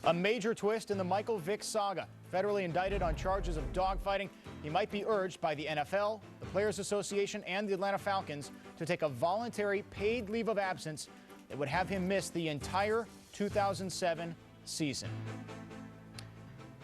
A major twist in the Michael Vick saga. Federally indicted on charges of dogfighting, he might be urged by the NFL, the Players Association, and the Atlanta Falcons to take a voluntary paid leave of absence that would have him miss the entire 2007 season.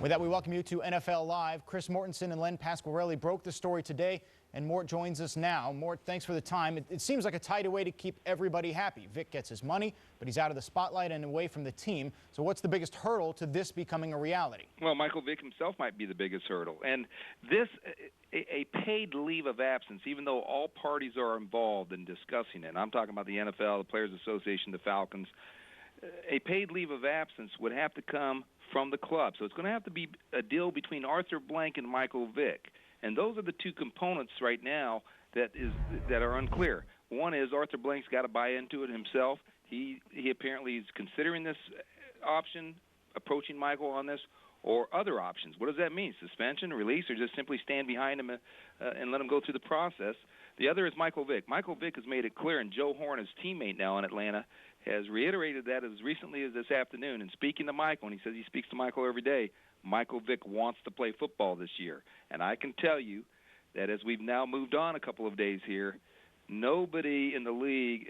With that, we welcome you to NFL Live. Chris Mortensen and Len Pasquarelli broke the story today, and Mort joins us now. Mort, thanks for the time. It seems like a tidy way to keep everybody happy. Vick gets his money, but he's out of the spotlight and away from the team. So what's the biggest hurdle to this becoming a reality? Well, Michael Vick himself might be the biggest hurdle. And this, a paid leave of absence, even though all parties are involved in discussing it, I'm talking about the NFL, the Players Association, the Falcons, a paid leave of absence would have to come from the club. So it's going to have to be a deal between Arthur Blank and Michael Vick. And those are the two components right now that are unclear. One is Arthur Blank's got to buy into it himself. He apparently is considering this option, approaching Michael on this, or other options. What does that mean? Suspension, release, or just simply stand behind him and let him go through the process? The other is Michael Vick. Michael Vick has made it clear, and Joe Horn, his teammate now in Atlanta, has reiterated that as recently as this afternoon. And speaking to Michael, and he says he speaks to Michael every day, Michael Vick wants to play football this year. And I can tell you that as we've now moved on a couple of days here, nobody in the league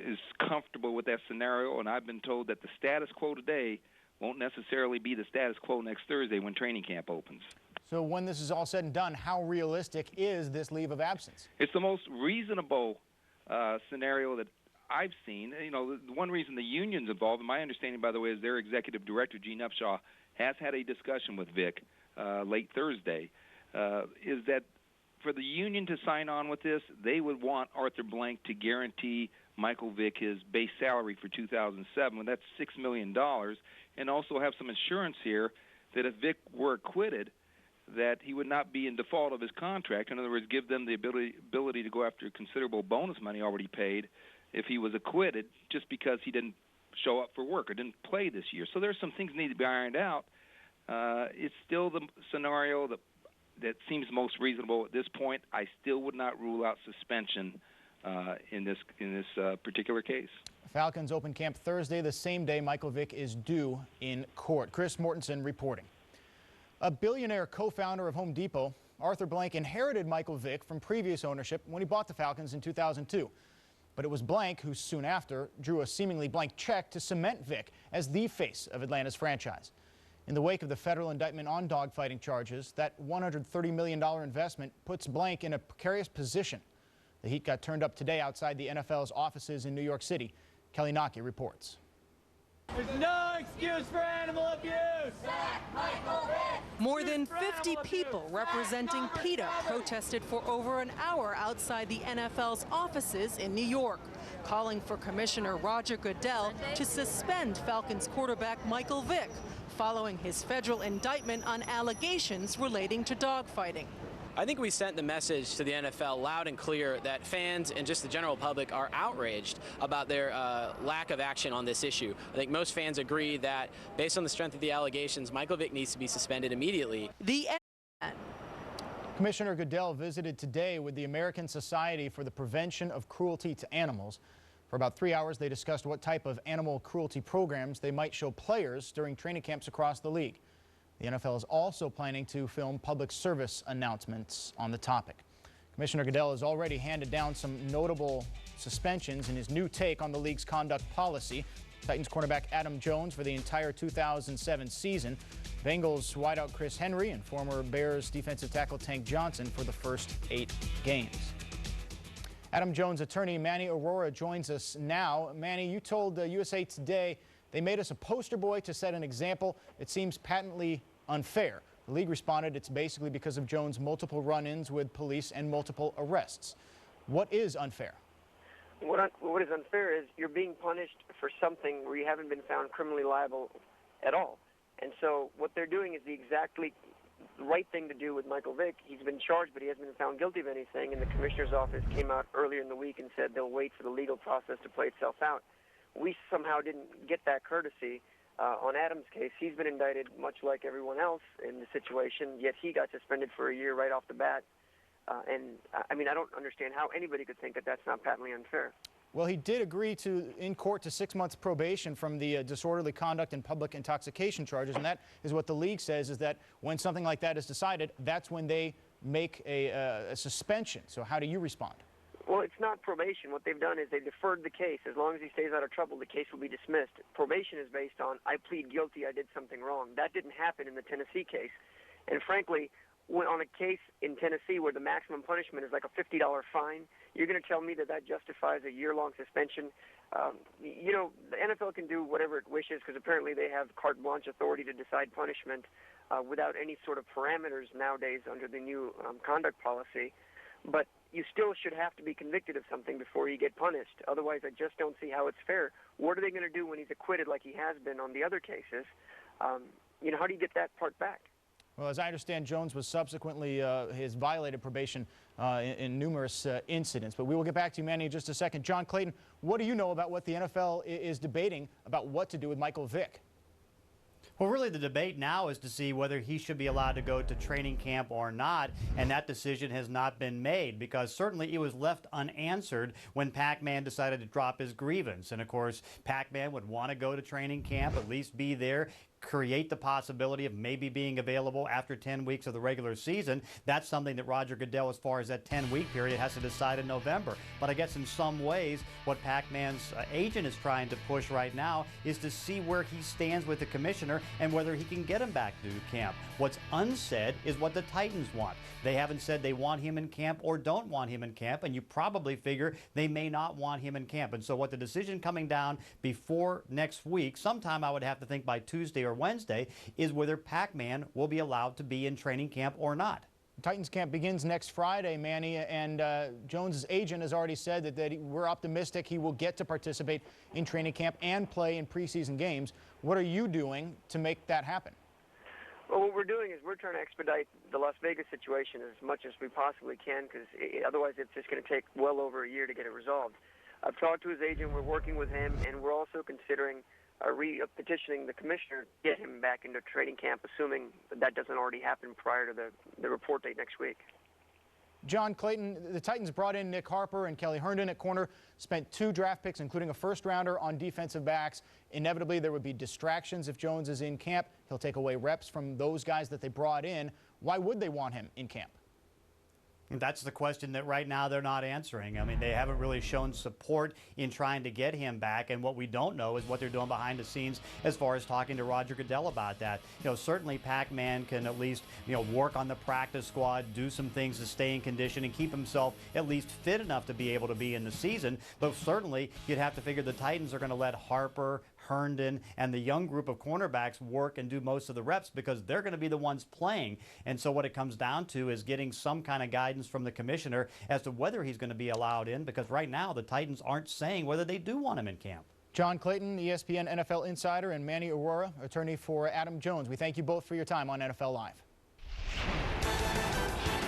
is comfortable with that scenario, and I've been told that the status quo today won't necessarily be the status quo next Thursday when training camp opens. So when this is all said and done, how realistic is this leave of absence? It's the most reasonable scenario that I've seen. You know, the one reason the union's involved, and my understanding, by the way, is their executive director, Gene Upshaw, has had a discussion with Vick late Thursday, is that for the union to sign on with this, they would want Arthur Blank to guarantee Michael Vick his base salary for 2007, well, that's $6 million, and also have some assurance here that if Vick were acquitted, that he would not be in default of his contract. In other words, give them the ability to go after considerable bonus money already paid if he was acquitted just because he didn't show up for work or didn't play this year. So there's some things need to be ironed out. It's still the scenario that seems most reasonable at this point. I still would not rule out suspension in this particular case. Falcons open camp Thursday, the same day Michael Vick is due in court. Chris Mortensen reporting. A billionaire co-founder of Home Depot, Arthur Blank, inherited Michael Vick from previous ownership when he bought the Falcons in 2002. But it was Blank who soon after drew a seemingly blank check to cement Vick as the face of Atlanta's franchise. In the wake of the federal indictment on dogfighting charges, that $130 million investment puts Blank in a precarious position. The heat got turned up today outside the NFL's offices in New York City. Kelly Naki reports. There's no excuse for animal abuse! More than 50 people representing PETA protested for over an hour outside the NFL's offices in New York, calling for Commissioner Roger Goodell to suspend Falcons quarterback Michael Vick following his federal indictment on allegations relating to dogfighting. I think we sent the message to the NFL loud and clear that fans and just the general public are outraged about their lack of action on this issue. I think most fans agree that based on the strength of the allegations, Michael Vick needs to be suspended immediately. Commissioner Goodell visited today with the American Society for the Prevention of Cruelty to Animals. For about 3 hours, they discussed what type of animal cruelty programs they might show players during training camps across the league. The NFL is also planning to film public service announcements on the topic. Commissioner Goodell has already handed down some notable suspensions in his new take on the league's conduct policy. Titans cornerback Adam Jones for the entire 2007 season. Bengals wideout Chris Henry and former Bears defensive tackle Tank Johnson for the first 8 games. Adam Jones' attorney Manny Aurora joins us now. Manny, you told USA Today they made us a poster boy to set an example. It seems patently unfair. The league responded it's basically because of Jones' multiple run-ins with police and multiple arrests. What is unfair? What is unfair is you're being punished for something where you haven't been found criminally liable at all. And so what they're doing is the exactly right thing to do with Michael Vick. He's been charged, but he hasn't been found guilty of anything, and the commissioner's office came out earlier in the week and said they'll wait for the legal process to play itself out. We somehow didn't get that courtesy on Adam's case. He's been indicted much like everyone else in the situation, yet he got suspended for a year right off the bat. And I mean, I don't understand how anybody could think that that's not patently unfair. Well, he did agree in court to 6 months probation from the disorderly conduct and public intoxication charges, and that is what the league says, is that when something like that is decided, that's when they make a suspension. So how do you respond? Well, it's not probation. What they've done is they deferred the case. As long as he stays out of trouble, the case will be dismissed. Probation is based on, I plead guilty, I did something wrong. That didn't happen in the Tennessee case. And frankly, on a case in Tennessee where the maximum punishment is like a $50 fine, you're going to tell me that that justifies a year-long suspension? You know, the NFL can do whatever it wishes because apparently they have carte blanche authority to decide punishment without any sort of parameters nowadays under the new conduct policy. But you still should have to be convicted of something before you get punished. Otherwise, I just don't see how it's fair. What are they going to do when he's acquitted like he has been on the other cases? You know, how do you get that part back? Well, as I understand, Jones was subsequently has violated probation in numerous incidents. But we will get back to you, Manny, in just a second. John Clayton, what do you know about what the NFL is debating about what to do with Michael Vick? Well, really, the debate now is to see whether he should be allowed to go to training camp or not, and that decision has not been made because certainly it was left unanswered when Pac-Man decided to drop his grievance. And, of course, Pac-Man would want to go to training camp, at least be there, create the possibility of maybe being available after 10 weeks of the regular season. That's something that Roger Goodell, as far as that 10-week period, has to decide in November. But I guess in some ways, what Pac-Man's agent is trying to push right now is to see where he stands with the commissioner and whether he can get him back to camp. What's unsaid is what the Titans want. They haven't said they want him in camp or don't want him in camp, and you probably figure they may not want him in camp. And so what the decision coming down before next week, sometime I would have to think by Tuesday or Wednesday, is whether Pac-Man will be allowed to be in training camp or not. Titans camp begins next Friday, Manny, and Jones's agent has already said that we're optimistic he will get to participate in training camp and play in preseason games. What are you doing to make that happen? Well, what we're doing is we're trying to expedite the Las Vegas situation as much as we possibly can because otherwise it's just going to take well over a year to get it resolved. I've talked to his agent, we're working with him, and we're also considering petitioning the commissioner to get him back into training camp, assuming that doesn't already happen prior to the report date next week. John Clayton, the Titans brought in Nick Harper and Kelly Herndon at corner, spent 2 draft picks, including a first-rounder on defensive backs. Inevitably, there would be distractions if Jones is in camp. He'll take away reps from those guys that they brought in. Why would they want him in camp? That's the question that right now they're not answering. I mean, they haven't really shown support in trying to get him back, and what we don't know is what they're doing behind the scenes as far as talking to Roger Goodell about that. You know, certainly Pac-Man can at least, you know, work on the practice squad, do some things to stay in condition and keep himself at least fit enough to be able to be in the season, but certainly you'd have to figure the Titans are going to let Harper, Herndon, and the young group of cornerbacks work and do most of the reps because they're going to be the ones playing. And so what it comes down to is getting some kind of guidance from the commissioner as to whether he's going to be allowed in, because right now the Titans aren't saying whether they do want him in camp. John Clayton, ESPN NFL insider, and Manny Aurora, attorney for Adam Jones. We thank you both for your time on NFL Live.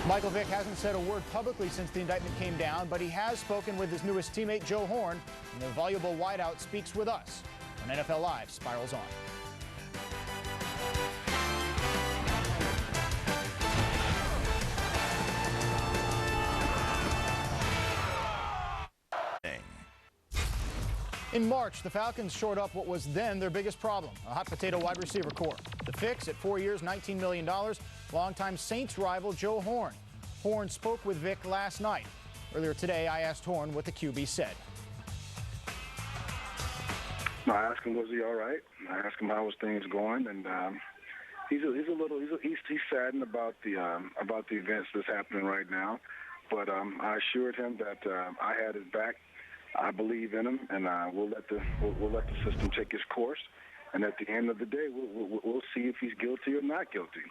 Michael Vick hasn't said a word publicly since the indictment came down, but he has spoken with his newest teammate, Joe Horn, and the voluble wideout speaks with us when NFL Live spirals on. In March, the Falcons shored up what was then their biggest problem, a hot potato wide receiver core. The fix at 4 years, $19 million, longtime Saints rival Joe Horn. Horn spoke with Vick last night. Earlier today, I asked Horn what the QB said. I asked him, was he all right? I asked him how was things going, and he's saddened about the events that's happening right now. But I assured him that I had his back. I believe in him, and we'll let the system take its course. And at the end of the day, we'll see if he's guilty or not guilty.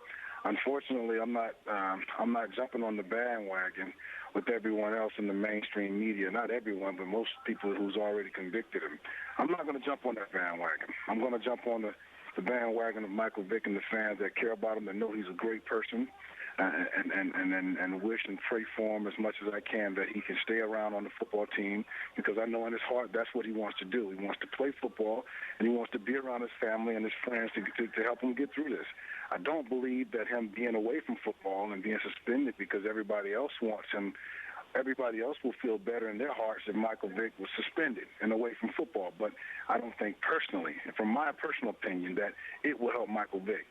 Unfortunately, I'm not jumping on the bandwagon with everyone else in the mainstream media. Not everyone, but most people who's already convicted him. I'm not going to jump on that bandwagon. I'm going to jump on the bandwagon of Michael Vick and the fans that care about him, that know he's a great person, and wish and pray for him as much as I can that he can stay around on the football team, because I know in his heart that's what he wants to do. He wants to play football, and he wants to be around his family and his friends to help him get through this. I don't believe that him being away from football and being suspended because everybody else wants him everybody else will feel better in their hearts if Michael Vick was suspended and away from football. But I don't think personally, and from my personal opinion, that it will help Michael Vick.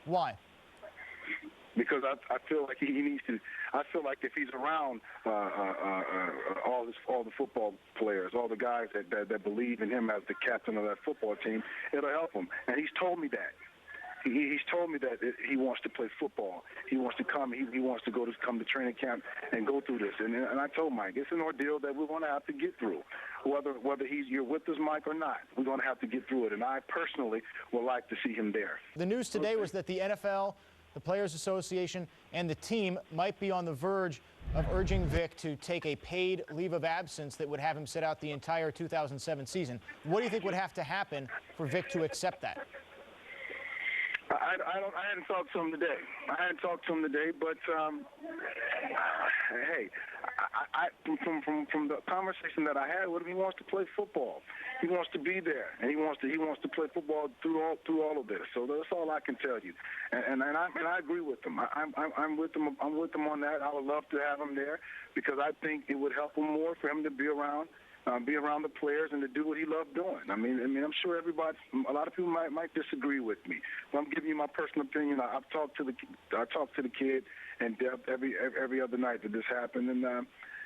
Why? Because I feel like he needs to. I feel like if he's around all the football players, all the guys that believe in him as the captain of that football team, it'll help him. And he's told me that. He's told me that he wants to play football. He wants to come. He wants to come to training camp and go through this. And I told Mike, it's an ordeal that we're going to have to get through, whether you're with us, Mike, or not. We're going to have to get through it. And I personally would like to see him there. The news today was that the NFL, the Players Association, and the team might be on the verge of urging Vick to take a paid leave of absence that would have him sit out the entire 2007 season. What do you think would have to happen for Vick to accept that? I hadn't talked to him today. But hey, from the conversation that I had with him, he wants to play football. He wants to be there, and he wants to play football through all of this. So that's all I can tell you. And I agree with him. I'm with him. I'm with him on that. I would love to have him there because I think it would help him more for him to be around the players and to do what he loved doing. I mean, I'm sure a lot of people might disagree with me. But I'm giving you my personal opinion. I talked to the kid and every other night that this happened,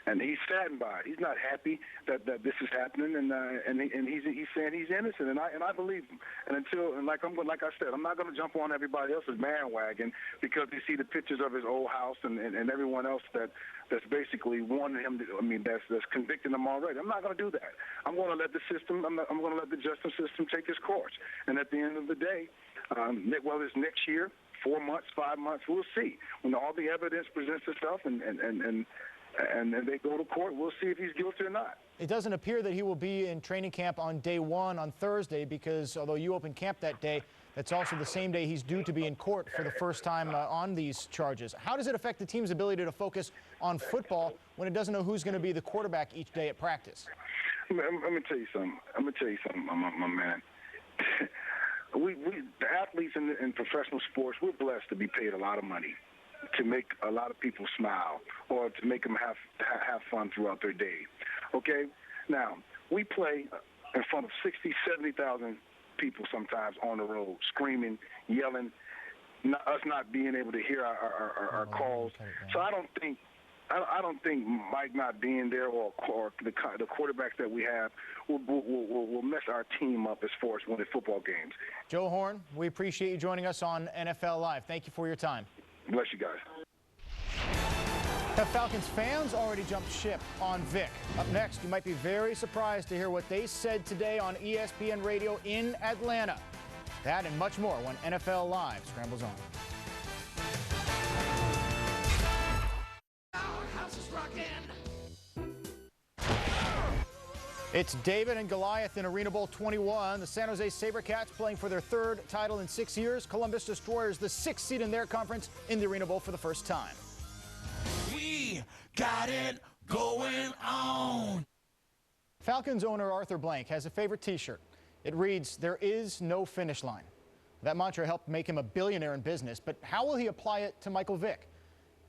and he's saddened by it. He's not happy that this is happening, and he's saying he's innocent, and I believe him. And like I said, I'm not going to jump on everybody else's bandwagon because they see the pictures of his old house and everyone else that's basically wanting him to. That's convicting him already. I'm not going to do that. I'm going to let the system. I'm going to let the justice system take its course. And at the end of the day, whether it's next year, 4 months, 5 months, we'll see. When all the evidence presents itself and then they go to court, we'll see if he's guilty or not. It doesn't appear that he will be in training camp on day one on Thursday because although you open camp that day, that's also the same day he's due to be in court for the first time on these charges. How does it affect the team's ability to focus on football when it doesn't know who's going to be the quarterback each day at practice? Let me tell you something. My man. The athletes in professional sports, we're blessed to be paid a lot of money to make a lot of people smile or to make them have fun throughout their day. Okay? Now, we play in front of 60, 70,000 people sometimes on the road, screaming, yelling, us not being able to hear our calls. So I don't think Mike not being there or the quarterbacks that we have will mess our team up as far as winning football games. Joe Horn, we appreciate you joining us on NFL Live. Thank you for your time. Bless you guys. Have Falcons fans already jumped ship on Vick? Up next, you might be very surprised to hear what they said today on ESPN Radio in Atlanta. That and much more when NFL Live scrambles on. It's David and Goliath in Arena Bowl 21. The San Jose SaberCats playing for their third title in 6 years. Columbus Destroyers, the 6th seed in their conference, in the Arena Bowl for the first time. We got it going on. Falcons owner Arthur Blank has a favorite T-shirt. It reads, "There is no finish line." That mantra helped make him a billionaire in business, but how will he apply it to Michael Vick?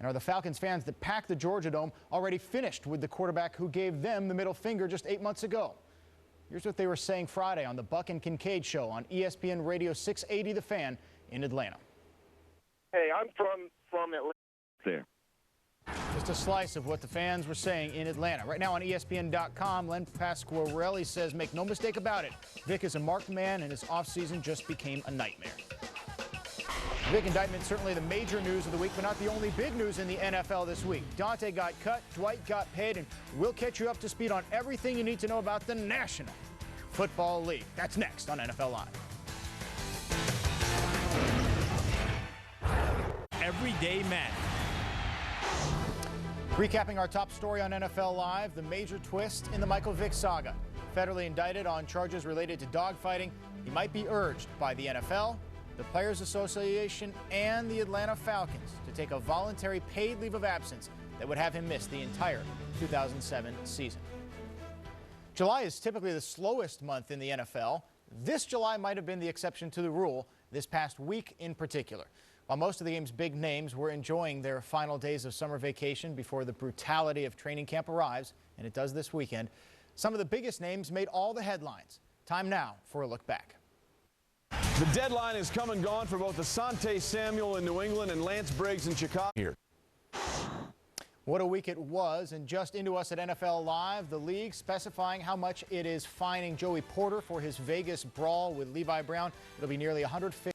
And are the Falcons fans that packed the Georgia Dome already finished with the quarterback who gave them the middle finger just 8 months ago? Here's what they were saying Friday on the Buck and Kincaid show on ESPN Radio 680 The Fan in Atlanta. Hey, I'm from Atlanta. There. Just a slice of what the fans were saying in Atlanta. Right now on ESPN.com, Len Pasquarelli says, make no mistake about it, Vick is a marked man and his offseason just became a nightmare. Vick indictment certainly the major news of the week, but not the only big news in the NFL this week. Dante got cut, Dwight got paid, and we'll catch you up to speed on everything you need to know about the National Football League. That's next on NFL Live. Everyday Matt. Recapping our top story on NFL Live, the major twist in the Michael Vick saga. Federally indicted on charges related to dogfighting, he might be urged by the NFL, the Players Association, and the Atlanta Falcons to take a voluntary paid leave of absence that would have him miss the entire 2007 season. July is typically the slowest month in the NFL. This July might have been the exception to the rule, this past week in particular. While most of the game's big names were enjoying their final days of summer vacation before the brutality of training camp arrives, and it does this weekend, some of the biggest names made all the headlines. Time now for a look back. The deadline is come and gone for both Asante Samuel in New England and Lance Briggs in Chicago. Here. What a week it was, and just into us at NFL Live, the league specifying how much it is fining Joey Porter for his Vegas brawl with Levi Brown. It'll be nearly $150.